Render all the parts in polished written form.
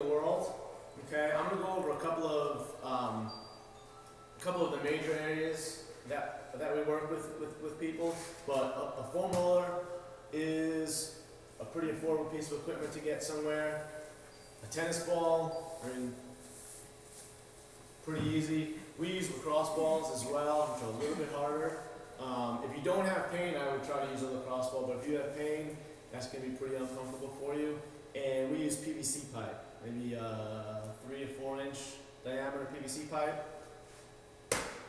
The world. Okay, I'm going to go over a couple of the major areas that we work with people. But a foam roller is a pretty affordable piece of equipment to get somewhere. A tennis ball, I mean, pretty easy. We use lacrosse balls as well, which are a little bit harder. If you don't have pain, I would try to use a lacrosse ball, but if you have pain, that's going to be pretty uncomfortable for you. And we use PVC pipe, maybe 3 to 4 inch diameter PVC pipe.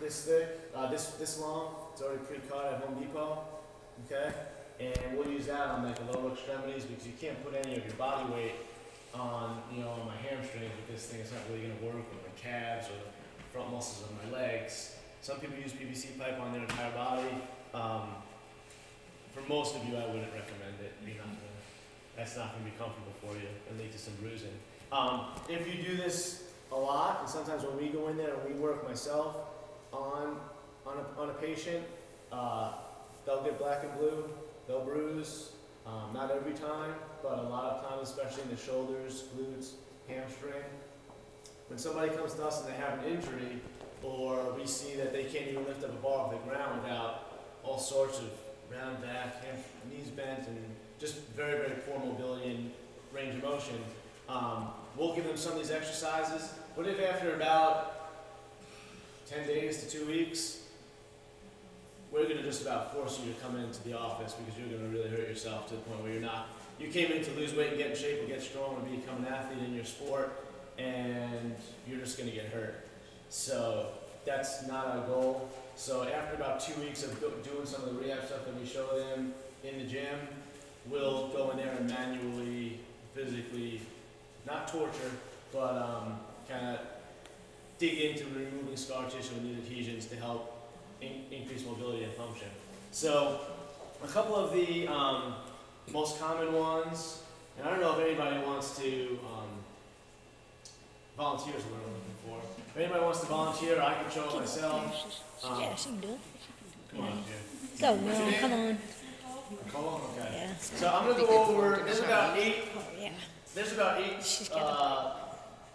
This thick, this long. It's already pre-cut at Home Depot. Okay, and we'll use that on like the lower extremities because you can't put any of your body weight on on my hamstrings with this thing. It's not really going to work with my calves or the front muscles of my legs. Some people use PVC pipe on their entire body. For most of you, I wouldn't recommend it. That's not going to be comfortable for you and lead to some bruising. If you do this a lot, and sometimes when we go in there and we work myself on a patient, they'll get black and blue, they'll bruise. Not every time, but a lot of times, especially in the shoulders, glutes, hamstring. When somebody comes to us and they have an injury, or we see that they can't even lift up a bar off the ground without all sorts of round back, knees bent, and just very, very poor mobility and range of motion, we'll give them some of these exercises. But if after about 10 days to 2 weeks, we're going to just about force you to come into the office because you're going to really hurt yourself to the point where you came in to lose weight and get in shape or get strong and become an athlete in your sport, and you're just going to get hurt. So that's not our goal. So after about 2 weeks of doing some of the rehab stuff that we show them in the gym, we'll go in there and manually, physically, not torture, but kind of dig into removing scar tissue and these adhesions to help increase mobility and function. So a couple of the most common ones, and I don't know if anybody wants to volunteer is what I'm looking for. If anybody wants to volunteer, I can show it myself. Yeah, she can do it. Come on, Go, girl, come on. Come on, okay. Yeah. So I'm gonna go over. There's about eight. Oh, yeah. There's about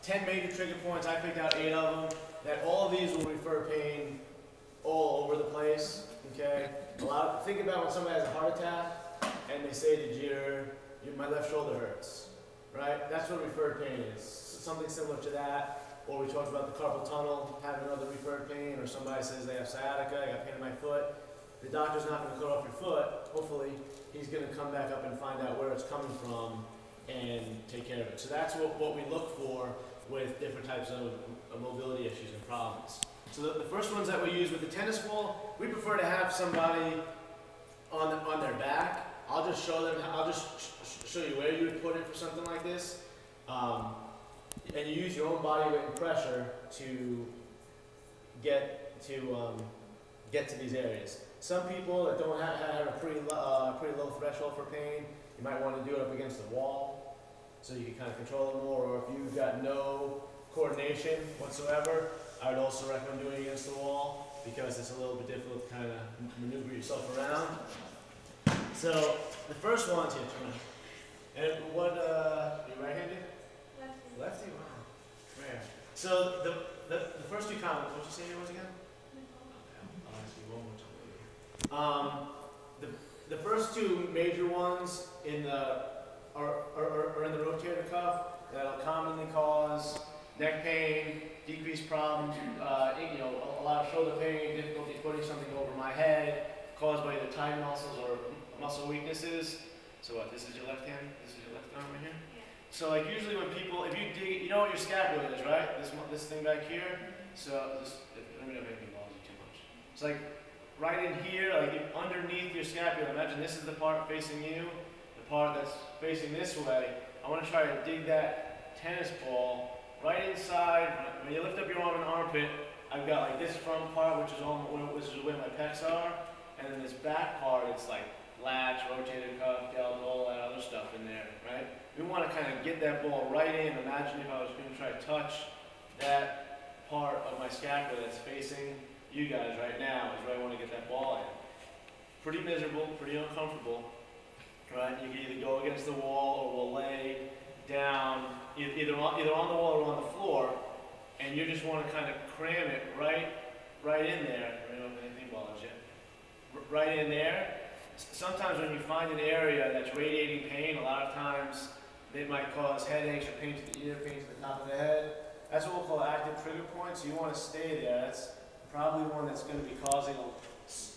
10 major trigger points. I picked out 8 of them. That all of these will refer pain all over the place. Okay. Think about when somebody has a heart attack and they say to my left shoulder hurts. Right. That's what referred pain is. Something similar to that. Or we talked about the carpal tunnel having another referred pain, or somebody says they have sciatica, I got pain in my foot. The doctor's not going to cut off your foot. Hopefully, he's going to come back up and find out where it's coming from and take care of it. So that's what we look for with different types of mobility issues and problems. So the first ones that we use with the tennis ball, we prefer to have somebody on their back. I'll just show them. I'll just show you where you would put it for something like this. And you use your own body weight and pressure to get to these areas. Some people that don't have a pretty low threshold for pain, you might want to do it up against the wall so you can kind of control it more. Or if you've got no coordination whatsoever, I would also recommend doing it against the wall because it's a little bit difficult to kind of maneuver yourself around. So the first one's here, and what you right-handed? Lefty? Wow. Rare. So the first two comments, what'd you say here was again? I'll ask you one more time. The first two major ones are in the rotator cuff that'll commonly cause neck pain, decreased problems, a lot of shoulder pain, difficulty putting something over my head, caused by either tight muscles or muscle weaknesses. So what, this is your left hand? This is your left arm right here? So like usually when people, if you dig, you know what your scapula is, right? This thing back here. So let me not make me bother you too much. It's like right in here, like underneath your scapula. Imagine this is the part facing you, the part that's facing this way. I want to try to dig that tennis ball right inside. When you lift up your arm and armpit, I've got like this front part, which is where my pecs are, and then this back part, it's like lats, rotator cuff, delts, all that other stuff in there, right? We want to kind of get that ball right in. Imagine if I was going to try to touch that part of my scapula that's facing you guys right now is where I want to get that ball in. Pretty miserable, pretty uncomfortable, right? You can either go against the wall or we'll lay down, either on the wall or on the floor, and you just want to kind of cram it right in there. I don't know if anything bothers you. Right in there. Sometimes when you find an area that's radiating pain, a lot of times it might cause headaches or pain to the ear, pain to the top of the head. That's what we'll call active trigger points. So you want to stay there. That's probably one that's going to be causing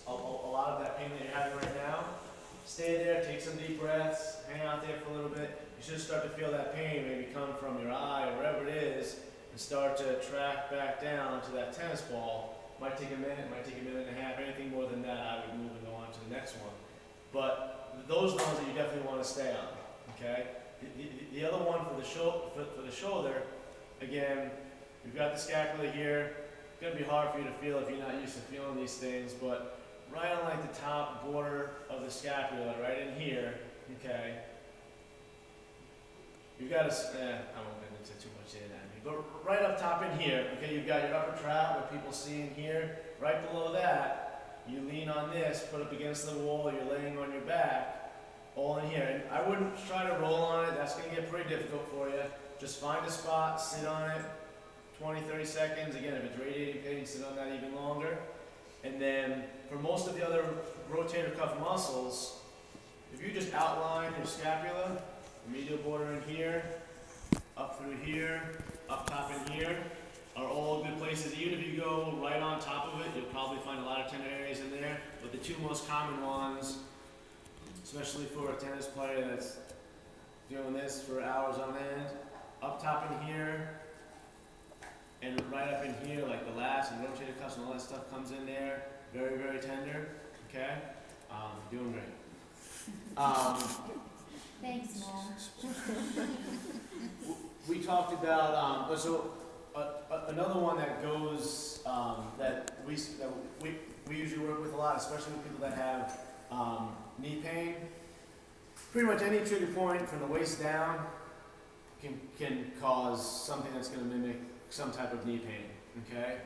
a lot of that pain that you're having right now. Stay there, take some deep breaths, hang out there for a little bit. You should start to feel that pain maybe come from your eye or wherever it is and start to track back down to that tennis ball. Might take a minute, might take a minute and a half. Anything more than that, I would move and go on to the next one. But those are the ones that you definitely want to stay on, okay? The other one for the shoulder, again, we've got the scapula here. It's going to be hard for you to feel if you're not used to feeling these things, but right on like the top border of the scapula, right in here, okay? You've got I won't get into too much anatomy, but right up top in here, okay, you've got your upper trap, what people see in here. Right below that, you lean on this, put up against the wall, you're laying on your back, all in here. And I wouldn't try to roll on it, that's going to get pretty difficult for you. Just find a spot, sit on it, 20, 30 seconds. Again, if it's radiating pain, sit on that even longer. And then, for most of the other rotator cuff muscles, if you just outline your scapula, the medial border in here, up through here, up top in here, are all good places. Even if you go right on top of it, you'll probably find a lot of tender areas in there. But the two most common ones, especially for a tennis player that's doing this for hours on end, up top in here, and right up in here, like the lats and rotator cuffs and all that stuff comes in there. Very, very tender, okay? Doing great. Thanks, Mom. We talked about, another one that goes, that we usually work with a lot, especially with people that have knee pain. Pretty much any trigger point from the waist down can cause something that's going to mimic some type of knee pain, okay?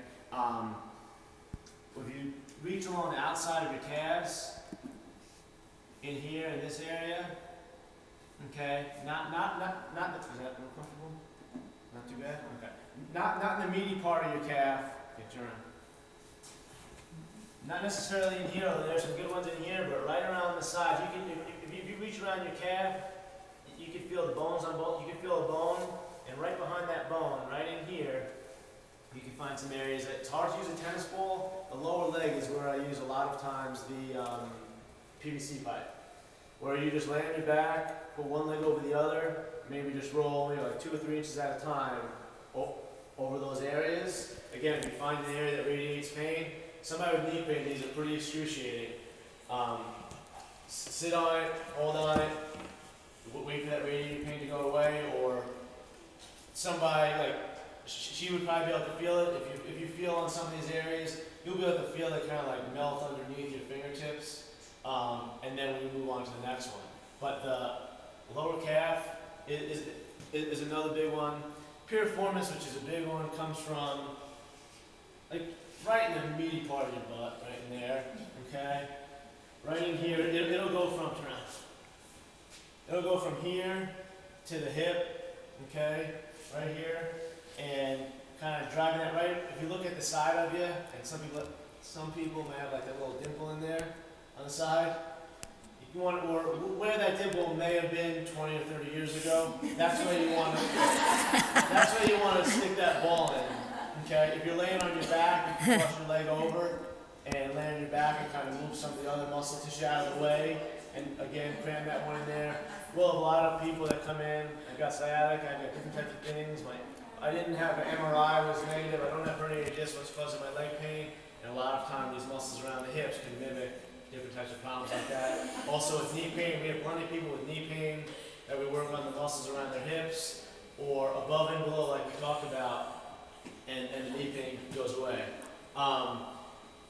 If you reach along the outside of your calves, in here, in this area, okay, is that uncomfortable? Not too bad? Okay. Not in the meaty part of your calf. Okay, turn around. Not necessarily in here, although there's some good ones in here, but right around the sides. You can, if you reach around your calf, you can feel the bones on both. You can feel a bone, and right behind that bone, right in here, you can find some areas that it's hard to use a tennis ball. The lower leg is where I use a lot of times the PVC pipe, where you just lay on your back, put one leg over the other, maybe just roll maybe like 2 or 3 inches at a time over those areas. Again, if you find an area that radiates pain, somebody with knee pain, these are pretty excruciating. Sit on it, hold on it, wait for that radiating pain to go away, or somebody like, she would probably be able to feel it. If you feel on some of these areas, you'll be able to feel it kind of like melt underneath your fingertips. And then we move on to the next one. But the lower calf is another big one. Piriformis, which is a big one, comes from like right in the meaty part of your butt, right in there. Okay, right in here. It'll go from It'll go from here to the hip. Okay, right here, and kind of driving that right. If you look at the side of you, and some people may have like a little dimple in there on the side. You want, or where that dimple may have been 20 or 30 years ago. That's where you want to. That's where you want to stick that ball in. Okay. If you're laying on your back, you can cross your leg over and lay on your back and kind of move some of the other muscle tissue out of the way. And again, cram that one in there. We'll have a lot of people that come in. I've got sciatic. I've got different types of things. I didn't have an MRI. Was negative. I don't have herniated disc, what's causing my leg pain. And a lot of times, these muscles around the hips can mimic different types of problems like that. Also with knee pain, we have plenty of people with knee pain that we work on the muscles around their hips or above and below like we talked about, and the knee pain goes away.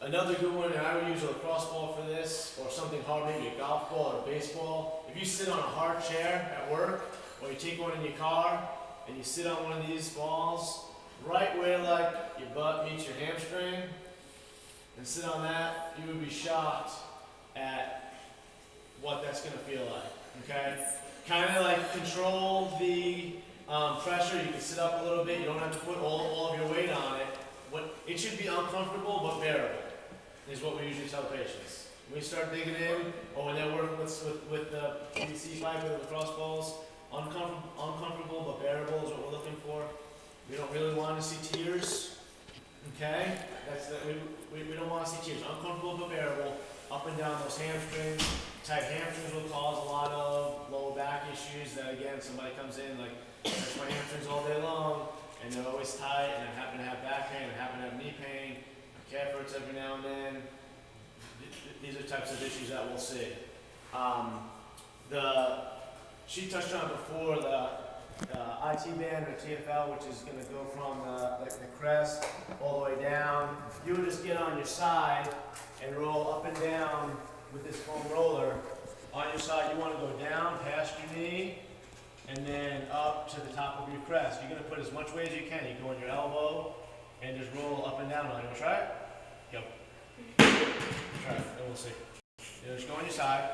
Another good one, and I would use a lacrosse ball for this, or something hard, maybe a golf ball or a baseball. If you sit on a hard chair at work, or you take one in your car, and you sit on one of these balls, right where like your butt meets your hamstring, and sit on that, you would be shocked at what that's going to feel like, okay? kind of like control the pressure. You can sit up a little bit. You don't have to put all of your weight on it. It should be uncomfortable but bearable, is what we usually tell patients. When we start digging in, or when they're working with the PVC pipe or the cross balls, uncomfortable but bearable is what we're looking for. We don't really want to see tears, okay? We don't want to see tears. Uncomfortable but bearable. Up and down those hamstrings. Tight hamstrings will cause a lot of lower back issues that, again, somebody comes in like, touch my hamstrings all day long, and they're always tight, and I happen to have back pain, I happen to have knee pain, my calf hurts every now and then. These are types of issues that we'll see. She touched on before the IT band or TFL, which is going to go from the crest all the way down. You would just get on your side and roll up and down with this foam roller. On your side, you want to go down past your knee and then up to the top of your crest. You're going to put as much weight as you can. You go on your elbow and just roll up and down on it. You want to try it? Yep. Try it, and we'll see. You just go on your side,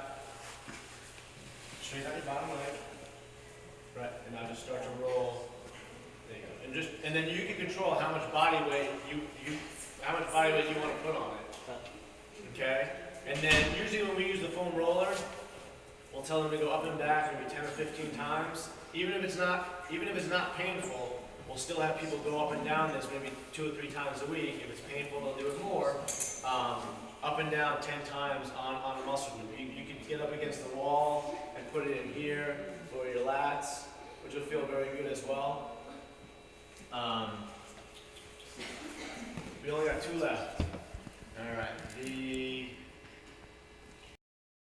straight out your bottom leg. Right, and now just start to roll. There you go. And then you can control how much body weight you want to put on it. Okay? And then usually when we use the foam roller, we'll tell them to go up and back maybe 10 or 15 times. Even if it's not painful, we'll still have people go up and down this maybe 2 or 3 times a week. If it's painful, they'll do it more. Up and down 10 times on a muscle group. You can get up against the wall and put it in here for your lats, which will feel very good as well. We only got 2 left. All right.